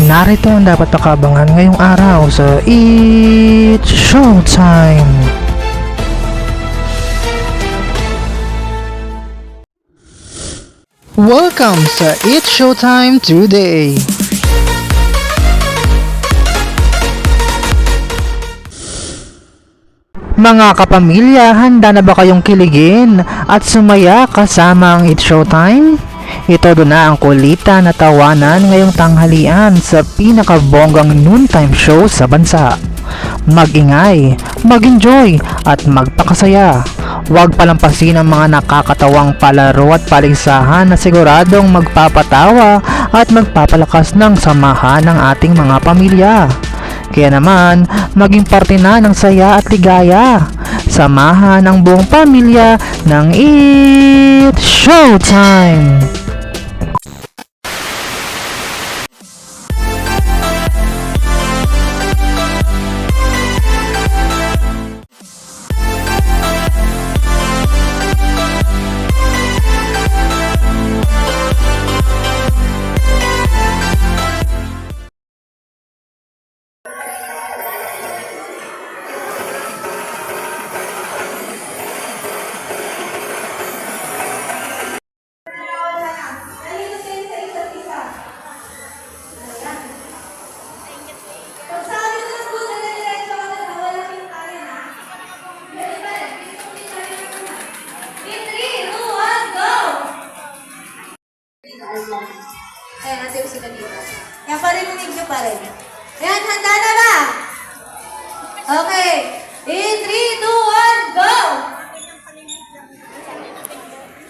Narito ang dapat pakabangan ngayong araw sa It's Showtime! Welcome sa It's Showtime today! Mga kapamilya, handa na ba kayong kiligin at sumaya kasama ang It's Showtime? Ito doon na ang kulita na tawanan ngayong tanghalian sa pinakabonggang noontime show sa bansa. Mag-ingay, mag-enjoy at magpakasaya. Huwag palampasin ang mga nakakatawang palaro at paligsahan na siguradong magpapatawa at magpapalakas ng samahan ng ating mga pamilya. Kaya naman, maging parte na ng saya at ligaya. Samahan ang buong pamilya ng It's Showtime! Ayan, natin yung sila dito. Yan, parinig nyo pa rin. Ayan, handa na ba? Okay. In 3, 2, 1, go!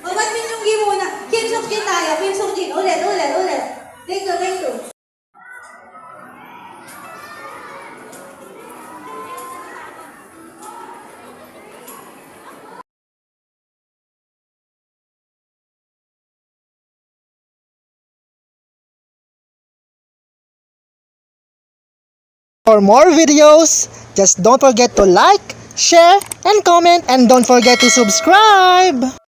O, ba't minyunggi muna? Kinsok din tayo. Kinsok din. Ulit. Take two. For more videos, just don't forget to like, share, and comment, and don't forget to subscribe!